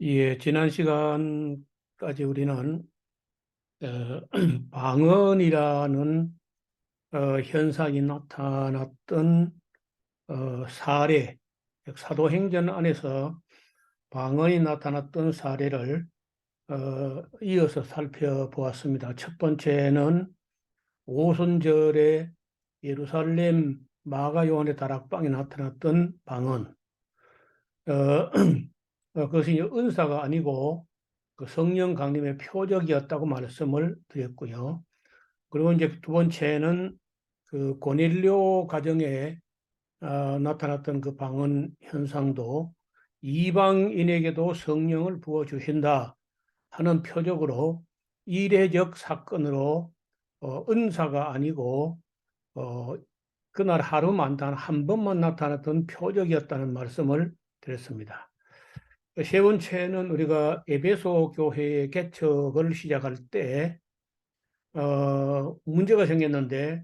예, 지난 시간까지 우리는 어, 방언이라는 현상이 나타났던 사례, 사도행전 안에서 방언이 나타났던 사례를 이어서 살펴보았습니다. 첫 번째는 오순절에 예루살렘 마가 요한의 다락방에 나타났던 방언. 어, 그것이 이제 은사가 아니고 그 성령 강림의 표적이었다고 말씀을 드렸고요. 그리고 이제 두 번째는 그 고넬료 가정에 나타났던 그 방언 현상도 이방인에게도 성령을 부어 주신다 하는 표적으로 이례적 사건으로 은사가 아니고 어, 그날 하루만 단 한 번만 나타났던 표적이었다는 말씀을 드렸습니다. 세 번째는 우리가 에베소 교회의 개척을 시작할 때 문제가 생겼는데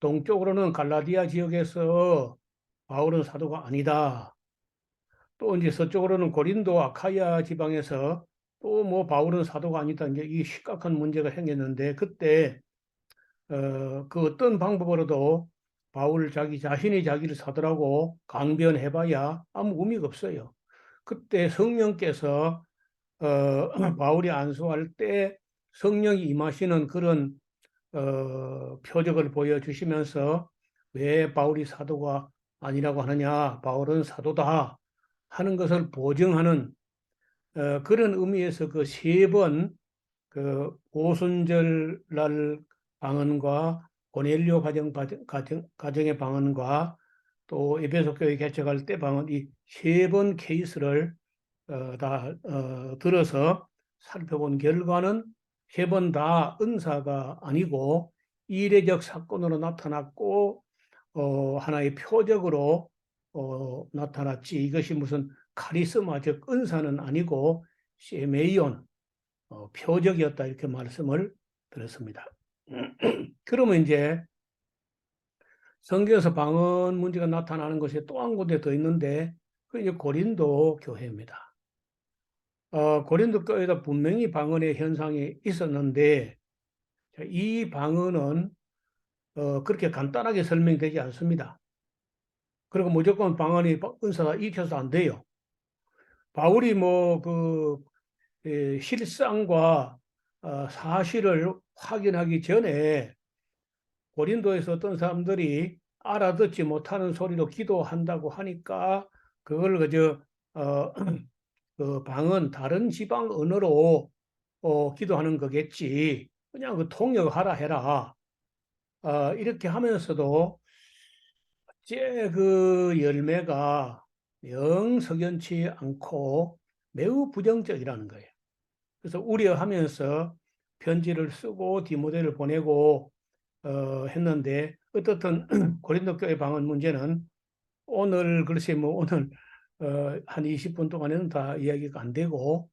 동쪽으로는 갈라디아 지역에서 바울은 사도가 아니다. 또 이제 서쪽으로는 고린도 아카야 지방에서 또 뭐 바울은 사도가 아니다. 이제 이 심각한 문제가 생겼는데 그때 그 어떤 방법으로도 바울 자기 자신이 자기를 사도라고 강변해봐야 아무 의미가 없어요. 그때 성령께서 바울이 안수할 때 성령이 임하시는 그런 표적을 보여주시면서 왜 바울이 사도가 아니라고 하느냐, 바울은 사도다 하는 것을 보증하는 그런 의미에서 그 세 번 그 오순절 날 방언과 고넬료 가정의 방언과 또 에베소 교회 개척할 때 방언 이 세 번 케이스를 다 들어서 살펴본 결과는 세 번 다 은사가 아니고 이례적 사건으로 나타났고 하나의 표적으로 나타났지 이것이 무슨 카리스마 즉 은사는 아니고 세메이온 표적이었다 이렇게 말씀을 드렸습니다. 그러면 이제 성경에서 방언 문제가 나타나는 것이 또 한 군데 더 있는데 그 이제 고린도 교회입니다. 고린도 교회도 분명히 방언의 현상이 있었는데 이 방언은 그렇게 간단하게 설명되지 않습니다. 그리고 무조건 방언이 은사가 익혀서 안 돼요. 바울이 뭐그 실상과 사실을 확인하기 전에 고린도에서 어떤 사람들이 알아듣지 못하는 소리로 기도한다고 하니까 그걸 그저 어, 그 방언 다른 지방 언어로 기도하는 거겠지. 그냥 그 통역하라 해라. 이렇게 하면서도 어째 그 열매가 영 석연치 않고 매우 부정적이라는 거예요. 그래서 우려하면서 편지를 쓰고 디모데를 보내고 했는데 어떻든 고린도 교회 방언 문제는 오늘 글쎄 뭐 오늘 한 20분 동안에는 다 이야기가 안 되고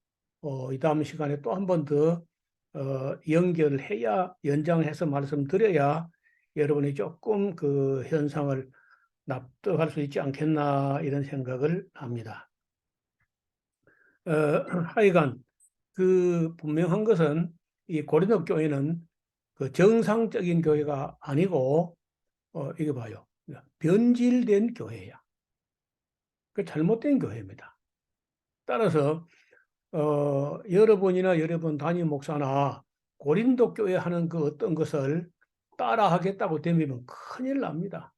이 다음 시간에 또 한 번 더 연결을 해야 연장해서 말씀드려야 여러분이 조금 그 현상을 납득할 수 있지 않겠나 이런 생각을 합니다. 어, 하여간 그 분명한 것은 이 고린도 교회는 그 정상적인 교회가 아니고 이거 봐요. 변질된 교회야. 그 잘못된 교회입니다. 따라서 여러분이나 여러분 담임 목사나 고린도 교회 하는 그 어떤 것을 따라하겠다고 되면 큰일 납니다.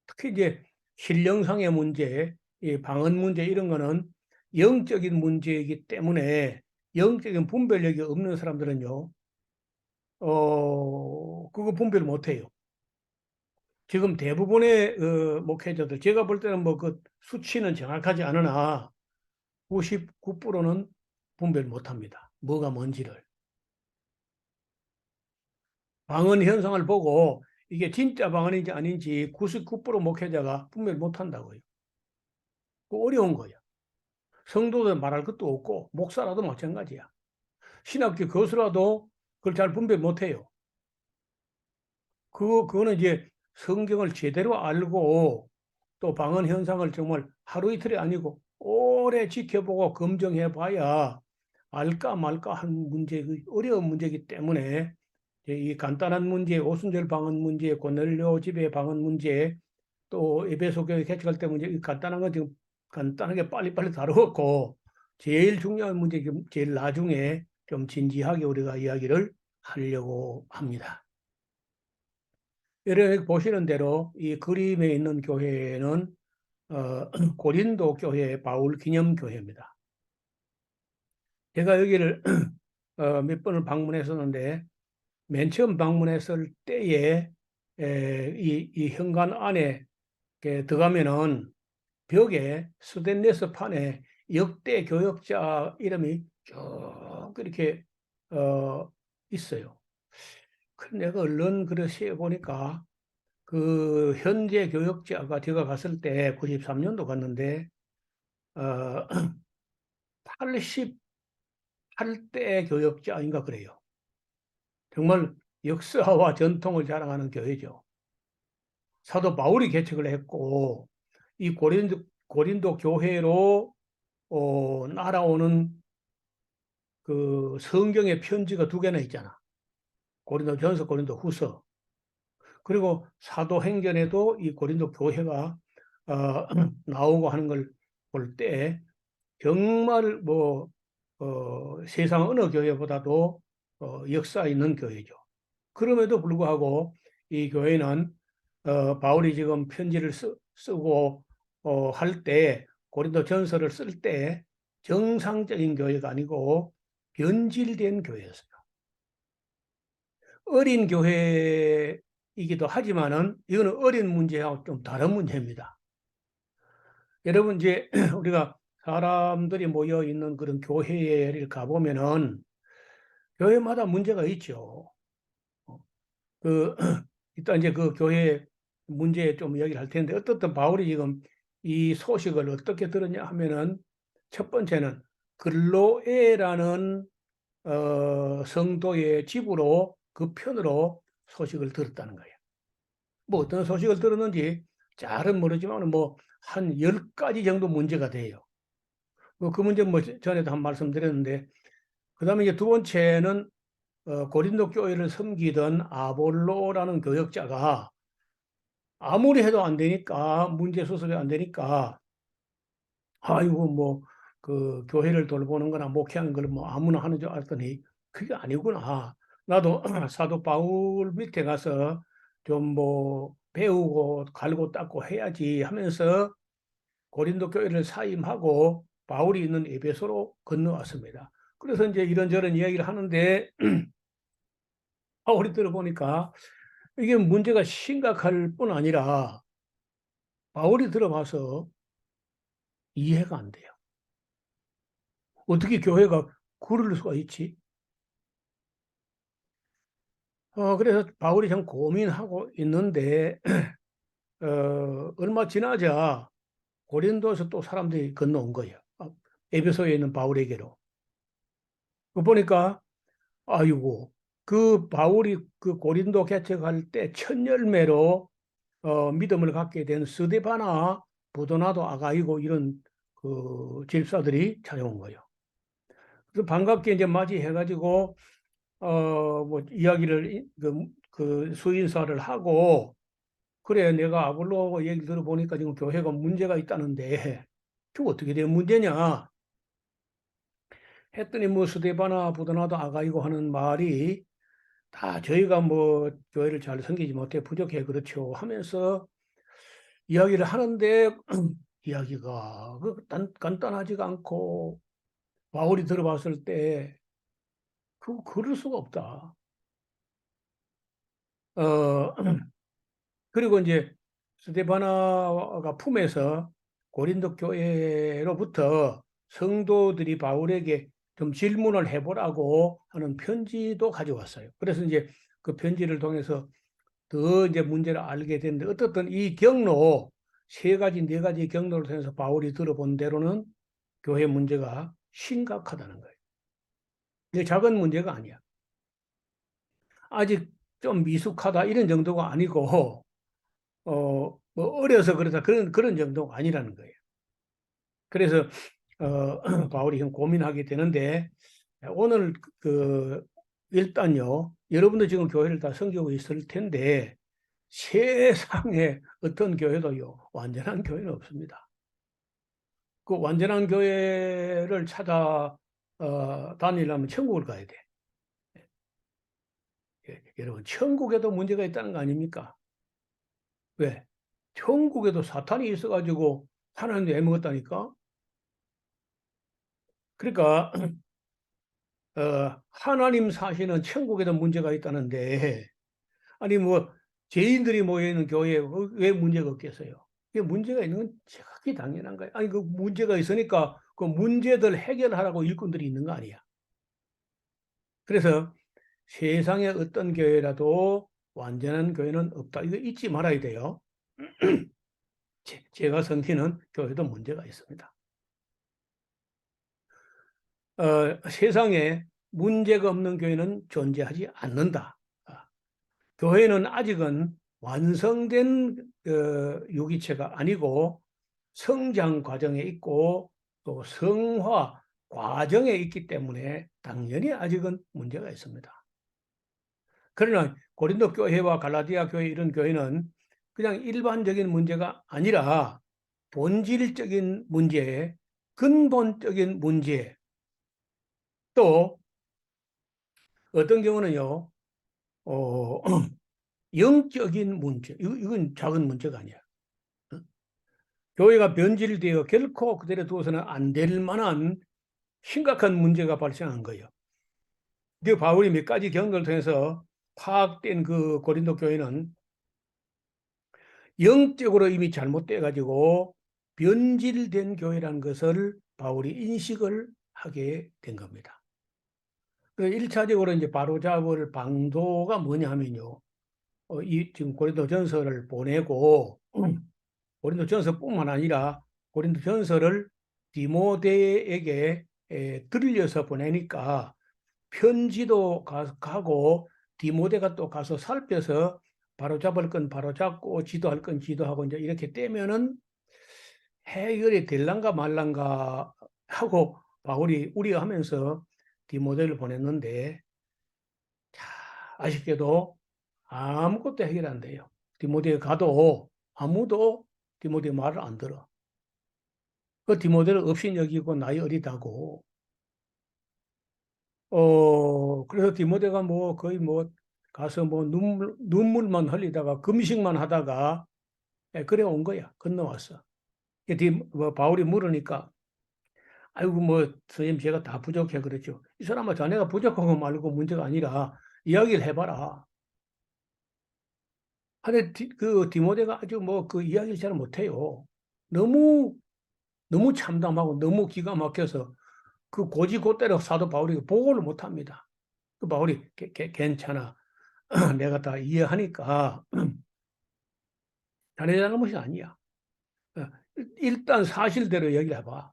특히 이제 신령상의 문제, 이 방언 문제 이런 거는 영적인 문제이기 때문에 영적인 분별력이 없는 사람들은요, 그거 분별 못 해요. 지금 대부분의 목회자들, 제가 볼 때는 뭐 그 수치는 정확하지 않으나 99%는 분별 못 합니다. 뭐가 뭔지를. 방언 현상을 보고 이게 진짜 방언인지 아닌지 99% 목회자가 분별 못 한다고요. 그 어려운 거예요. 성도들 말할 것도 없고 목사라도 마찬가지야. 신학교 교수라도 그걸 잘 분별 못 해요. 그거는 이제 성경을 제대로 알고 또 방언 현상을 정말 하루 이틀이 아니고 오래 지켜보고 검증해봐야 알까 말까 한 문제, 어려운 문제이기 때문에 이 간단한 문제, 오순절 방언 문제, 고넬료 집회 방언 문제, 또 에베소 교회 개척할 때 문제, 간단한 건 지금 간단하게 빨리빨리 다루었고, 제일 중요한 문제, 제일 나중에 좀 진지하게 우리가 이야기를 하려고 합니다. 여러분 보시는 대로 이 그림에 있는 교회는 고린도 교회 바울 기념 교회입니다. 제가 여기를 몇 번을 방문했었는데 맨 처음 방문했을 때에 이 현관 안에 들어가면은 벽에 스테인리스 판에 역대 교역자 이름이 쭉 이렇게 있어요. 내가 얼른 그릇에 보니까 그 현재 교역자가 제가 갔을 때 93년도 갔는데 88대 교역자인가 그래요. 정말 역사와 전통을 자랑하는 교회죠. 사도 바울이 개척을 했고 이 고린도 교회로 날아오는 그 성경의 편지가 두 개나 있잖아. 고린도전서, 고린도후서. 그리고 사도행전에도 이 고린도 교회가 나오고 하는 걸 볼 때 정말 세상 어느 교회보다도 역사 있는 교회죠. 그럼에도 불구하고 이 교회는 바울이 지금 편지를 쓰고 할 때 고린도 전서를 쓸 때 정상적인 교회가 아니고 변질된 교회였어요. 어린 교회이기도 하지만은 이거는 어린 문제하고 좀 다른 문제입니다. 여러분 이제 우리가 사람들이 모여 있는 그런 교회를 가보면은 교회마다 문제가 있죠. 그 일단 이제 그 교회 문제에 좀 이야기를 할 텐데 어떻든 바울이 지금 이 소식을 어떻게 들었냐 하면은 첫 번째는 글로에라는 성도의 집으로 그 편으로 소식을 들었다는 거예요. 뭐 어떤 소식을 들었는지 잘은 모르지만 뭐 한 10가지 정도 문제가 돼요. 그 문제 뭐 전에도 한 말씀드렸는데 그다음에 이제 두 번째는 고린도 교회를 섬기던 아볼로라는 교역자가 아무리 해도 안 되니까 문제 수습이 안 되니까 아이고 뭐 그 교회를 돌보는 거나 목회하는 걸 뭐 아무나 하는 줄 알았더니 그게 아니구나. 나도 사도 바울 밑에 가서 좀 뭐 배우고 갈고 닦고 해야지 하면서 고린도 교회를 사임하고 바울이 있는 에베소로 건너왔습니다. 그래서 이제 이런저런 이야기를 하는데 바울이 들어보니까 이게 문제가 심각할 뿐 아니라 바울이 들어봐서 이해가 안 돼요. 어떻게 교회가 그럴 수가 있지? 그래서 바울이 좀 고민하고 있는데 얼마 지나자 고린도에서 또 사람들이 건너온 거예요. 에베소에 있는 바울에게로. 보니까 아이고 그 바울이 그 고린도 개척할 때 첫 열매로 믿음을 갖게 된 스데바나, 보도나도, 아가이고 이런 그 집사들이 찾아온 거예요. 그래서 반갑게 이제 맞이해가지고 뭐 이야기를 그 수인사를 하고 그래 내가 아볼로 얘기 들어보니까 지금 교회가 문제가 있다는데 그 어떻게 된 문제냐 했더니 뭐 스데바나, 보도나도, 아가이고 하는 말이 다 저희가 뭐 교회를 잘 섬기지 못해 부족해 그렇죠 하면서 이야기를 하는데 이야기가 간단하지가 않고 바울이 들어봤을 때 그럴 수가 없다. 어, 그리고 이제 스데바나가 품에서 고린도 교회로부터 성도들이 바울에게 좀 질문을 해보라고 하는 편지도 가져왔어요. 그래서 이제 그 편지를 통해서 더 이제 문제를 알게 됐는데 어떻든 이 경로 세 가지, 네 가지 경로를 통해서 바울이 들어본 대로는 교회 문제가 심각하다는 거예요. 이게 작은 문제가 아니야. 아직 좀 미숙하다 이런 정도가 아니고 뭐 어려서 그러다 그런 정도가 아니라는 거예요. 그래서 바울이 형 고민하게 되는데 오늘 일단요 여러분도 지금 교회를 다 섬기고 있을 텐데 세상에 어떤 교회도요 완전한 교회는 없습니다. 그 완전한 교회를 찾아 다니려면 천국을 가야 돼. 여러분 천국에도 문제가 있다는 거 아닙니까? 왜? 천국에도 사탄이 있어가지고 하나님도 애먹었다니까. 그러니까 하나님 사시는 천국에도 문제가 있다는데 아니 뭐 죄인들이 모여 있는 교회에 왜 문제가 없겠어요? 이게 문제가 있는 건 지극히 당연한 거예요. 아니 그 문제가 있으니까 그 문제들 해결하라고 일꾼들이 있는 거 아니야. 그래서 세상에 어떤 교회라도 완전한 교회는 없다. 이거 잊지 말아야 돼요. 제가 섬기는 교회도 문제가 있습니다. 세상에 문제가 없는 교회는 존재하지 않는다. 교회는 아직은 완성된 유기체가 아니고 성장 과정에 있고 또 성화 과정에 있기 때문에 당연히 아직은 문제가 있습니다. 그러나 고린도 교회와 갈라디아 교회 이런 교회는 그냥 일반적인 문제가 아니라 본질적인 문제, 근본적인 문제, 또 어떤 경우는요, 어, 영적인 문제, 이건 작은 문제가 아니야. 교회가 변질되어 결코 그대로 두어서는 안 될 만한 심각한 문제가 발생한 거예요. 그 바울이 몇 가지 경험을 통해서 파악된 그 고린도 교회는 영적으로 이미 잘못돼 가지고 변질된 교회라는 것을 바울이 인식을 하게 된 겁니다. 1차적으로 이제 바로잡을 방도가 뭐냐 하면요. 지금 고린도전서를 보내고 고린도전서뿐만 아니라 고린도전서를 디모데에게 들려서 보내니까 편지도 가고 디모데가 또 가서 살펴서 바로잡을 건 바로잡고 지도할 건 지도하고 이제 이렇게 떼면은 해결이 될란가 말란가 하고 바울이 우려하면서 디모데를 보냈는데 아쉽게도 아무것도 해결 안 돼요. 디모데에 가도 아무도 디모데 말을 안 들어. 그 디모데를 없인 여기고 나이 어리다고. 그래서 디모데가 뭐 거의 뭐 가서 뭐 눈물만 흘리다가 금식만 하다가 그래 온 거야. 건너왔어. 뭐 바울이 물으니까 아이고 뭐 선생님 제가 다 부족해 그랬죠. 이 사람아 자네가 부족하고 말고 문제가 아니라 이야기를 해봐라. 근데 그 디모데가 아주 뭐 그 이야기를 잘 못해요. 너무 너무 참담하고 너무 기가 막혀서 그 고지고대로 사도 바울이 보고를 못합니다. 그 바울이 괜찮아. 내가 다 이해하니까 자네 잘못이 아니야. 어, 일단 사실대로 얘기를 해봐.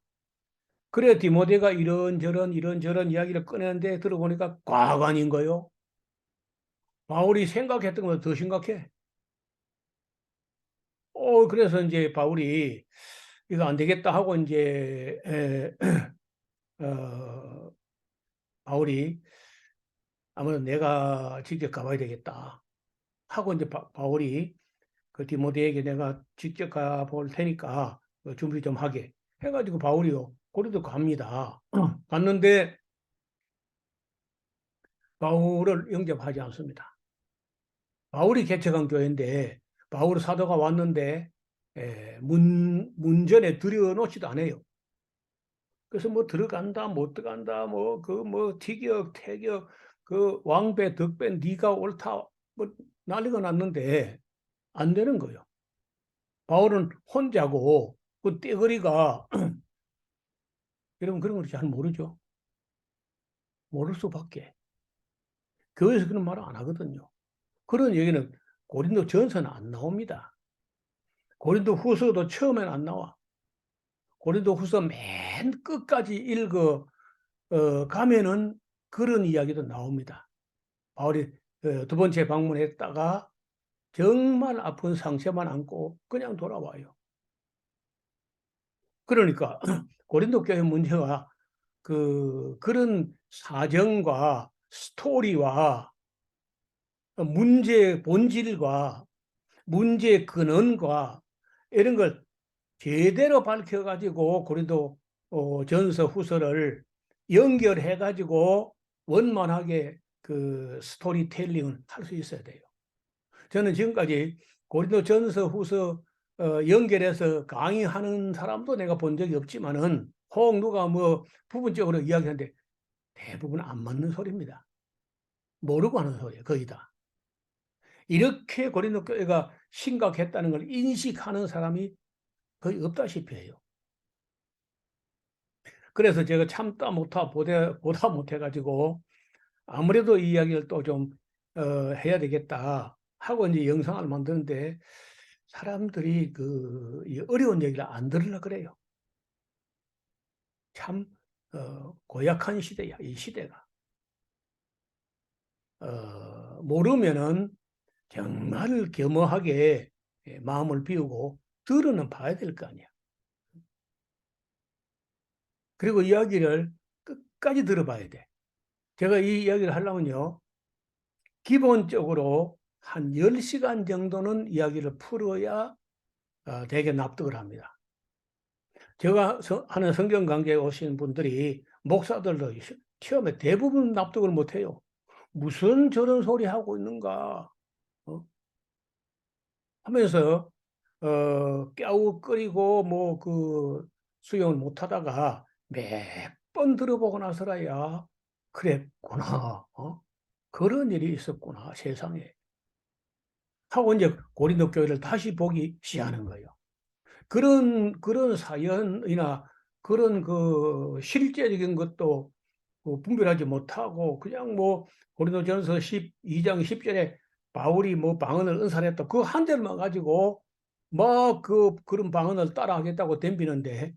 그래 디모데가 이런저런 이야기를 꺼내는데 들어보니까 과관인 거요. 바울이 생각했던 것보다 더 심각해. 그래서 이제 바울이 이거 안 되겠다 하고 이제 어, 바울이 아무래도 내가 직접 가봐야 되겠다 하고 이제 바울이 그 디모데에게 내가 직접 가볼 테니까 준비 좀 하게 해가지고 바울이요 고린도 갑니다. 갔는데 바울을 영접하지 않습니다. 바울이 개척한 교회인데 바울 사도가 왔는데 문전에 들여놓지도 않아요. 그래서 뭐 들어간다 못 들어간다 뭐 그 뭐 티격 태격 그 왕배 덕배 네가 옳다 뭐 난리가 났는데 안 되는 거예요. 바울은 혼자고 그 떼거리가 여러분 그런 걸 잘 모르죠. 모를 수밖에. 교회에서 그런 말을 안 하거든요. 그런 얘기는 고린도 전서는 안 나옵니다. 고린도 후서도 처음엔 안 나와. 고린도 후서 맨 끝까지 읽어 가면은 그런 이야기도 나옵니다. 바울이 두 번째 방문했다가 정말 아픈 상처만 안고 그냥 돌아와요. 그러니까 고린도 교회 문제가 그런 사정과 스토리와 문제의 본질과 문제의 근원과 이런 걸 제대로 밝혀가지고 고린도 전서 후서를 연결해가지고 원만하게 그 스토리텔링을 할 수 있어야 돼요. 저는 지금까지 고린도 전서 후서 연결해서 강의하는 사람도 내가 본 적이 없지만은 혹 누가 뭐 부분적으로 이야기하는데 대부분 안 맞는 소리입니다. 모르고 하는 소리예요. 거의 다. 이렇게 고린도 교회가 심각했다는 걸 인식하는 사람이 거의 없다시피 해요. 그래서 제가 참다 못하 보다 못해가지고 아무래도 이 이야기를 또 좀 해야 되겠다 하고 이제 영상을 만드는데 사람들이 이 어려운 얘기를 안 들으려 그래요. 참 고약한 시대야, 이 시대가. 모르면은 정말 겸허하게 마음을 비우고 들어는 봐야 될 거 아니야. 그리고 이야기를 끝까지 들어봐야 돼. 제가 이 이야기를 하려면요. 기본적으로 한 10시간 정도는 이야기를 풀어야 되게 납득을 합니다. 제가 하는 성경 강좌에 오신 분들이 목사들도 처음에 대부분 납득을 못해요. 무슨 저런 소리 하고 있는가 하면서 깨우거리고 뭐 수용을 못하다가 몇 번 들어보고 나서라야 그랬구나. 그런 일이 있었구나 세상에 하고 이제 고린도 교회를 다시 보기 시작하는 거예요. 그런 사연이나 그런 실제적인 것도 분별하지 못하고 그냥 뭐 고린도전서 12장 10절에 바울이 뭐 방언을 은사했다 그 한 대만 가지고 막 그런 방언을 따라하겠다고 덤비는데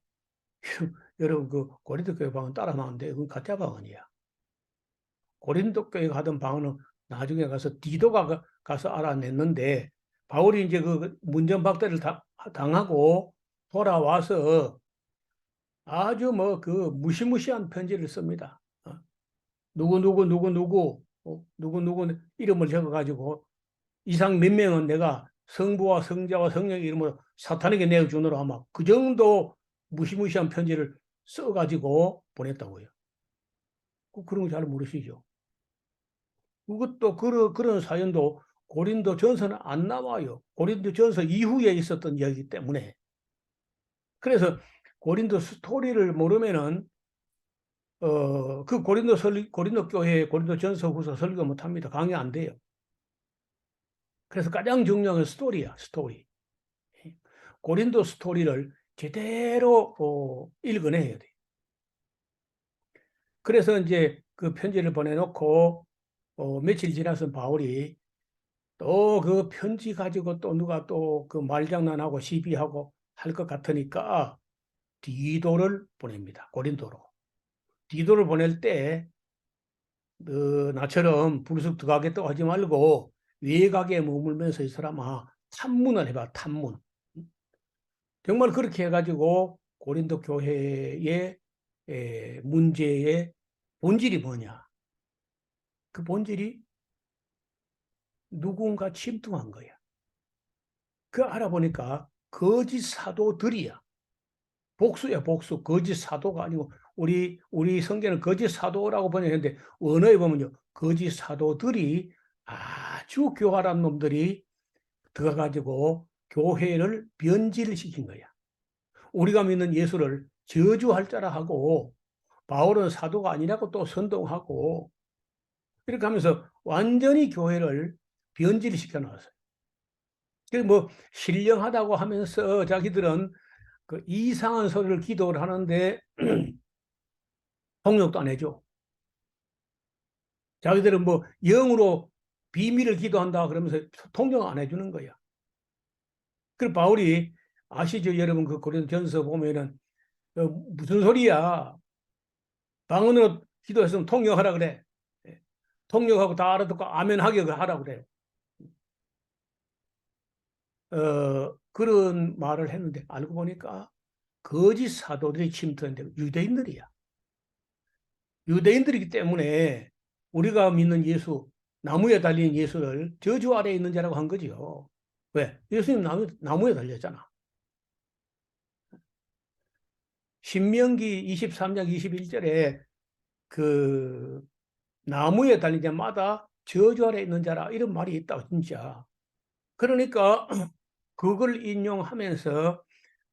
여러분 고린도 교회 방언 따라하는데 그건 가짜 방언이야. 고린도 교회 하던 방언은 나중에 가서 디도가 가서 알아냈는데 바울이 이제 그 문전박대를 당하고 돌아와서 아주 뭐 무시무시한 편지를 씁니다. 누구 이름을 적어가지고 이상 몇 명은 내가 성부와 성자와 성령의 이름으로 사탄에게 내어주노라 아마 그 정도 무시무시한 편지를 써가지고 보냈다고요. 그런 거 잘 모르시죠? 그것도 그런 사연도 고린도 전서는 안 나와요. 고린도 전서 이후에 있었던 이야기 때문에. 그래서 고린도 스토리를 모르면은 고린도 교회 고린도 전서 후서 설교 못 합니다. 강의 안 돼요. 그래서 가장 중요한 건 스토리야, 스토리. 고린도 스토리를 제대로 읽어내야 돼. 그래서 이제 그 편지를 보내놓고 며칠 지나서 바울이 또 그 편지 가지고 또 누가 또 그 말장난하고 시비하고 할 것 같으니까 디도를 보냅니다. 고린도로. 디도를 보낼 때 나처럼 불쑥 들어가겠다고 하지 말고 외곽에 머물면서 이 사람아 탐문을 해봐. 탐문. 정말 그렇게 해가지고 고린도 교회의 문제의 본질이 뭐냐? 그 본질이 누군가 침투한 거야. 그 알아보니까 거짓 사도들이야. 복수야, 복수. 거짓 사도가 아니고 우리 성경은 거짓 사도라고 번역했는데 원어에 보면요. 거짓 사도들이 아주 교활한 놈들이 들어가가지고 교회를 변질시킨 거야. 우리가 믿는 예수를 저주할 자라 하고 바울은 사도가 아니라고 또 선동하고 이렇게 하면서 완전히 교회를 변질시켜 놨어요. 그래서 뭐 신령하다고 하면서 자기들은 그 이상한 소리를 기도를 하는데 통역도 안 해줘. 자기들은 뭐 영으로 비밀을 기도한다 그러면서 통역 안 해주는 거야. 그리고 바울이 아시죠? 여러분 그 고린도전서 보면은 무슨 소리야? 방언으로 기도했으면 통역하라 그래. 예. 통역하고 다 알아듣고 아멘 하게 하라 그래. 그런 말을 했는데 알고 보니까 거짓 사도들이 침투했는데 유대인들이야. 유대인들이기 때문에 우리가 믿는 예수, 나무에 달린 예수를 저주 아래에 있는 자라고 한 거지요. 왜? 예수님 나무에 달렸잖아. 신명기 23장 21절에 그 나무에 달린 자마다 저주 아래에 있는 자라 이런 말이 있다 진짜. 그러니까 그걸 인용하면서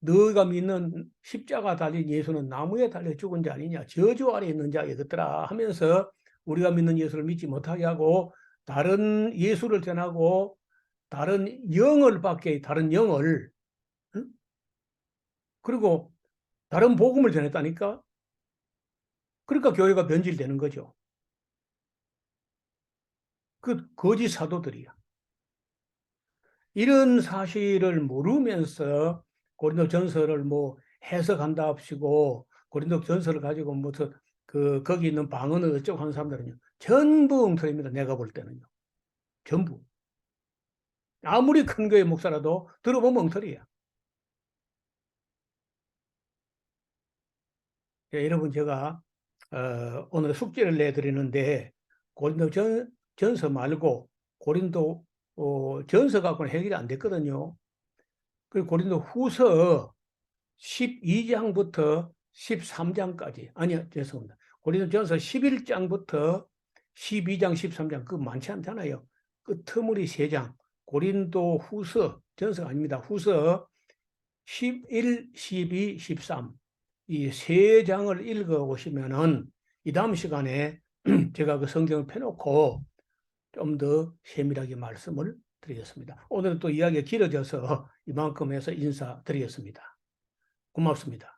너희가 믿는 십자가 달린 예수는 나무에 달려 죽은 자 아니냐, 저주 아래 있는 자이겠더라 하면서 우리가 믿는 예수를 믿지 못하게 하고 다른 예수를 전하고 다른 영을 받게 다른 영을, 응? 그리고 다른 복음을 전했다니까. 그러니까 교회가 변질되는 거죠. 그 거짓 사도들이야. 이런 사실을 모르면서 고린도전서를 뭐 해석한답시고 고린도전서를 가지고 무슨 거기 있는 방언을 어쩌고 하는 사람들은요 전부 엉터리입니다. 내가 볼 때는요 전부. 아무리 큰 거의 목사라도 들어보면 엉터리야. 예, 여러분 제가 오늘 숙제를 내드리는데 고린도전서 말고 고린도 전서 갖고는 해결이 안 됐거든요. 그리고 고린도 후서 12장부터 13장까지, 아니요, 죄송합니다. 고린도전서 11장부터 12장, 13장, 그거 많지 않잖아요. 그 터무리 3장, 고린도 후서, 전서가 아닙니다. 후서 11, 12, 13. 이 3장을 읽어보시면은 이 다음 시간에 제가 그 성경을 펴놓고 좀 더 세밀하게 말씀을 드리겠습니다. 오늘은 또 이야기가 길어져서 이만큼 해서 인사드리겠습니다. 고맙습니다.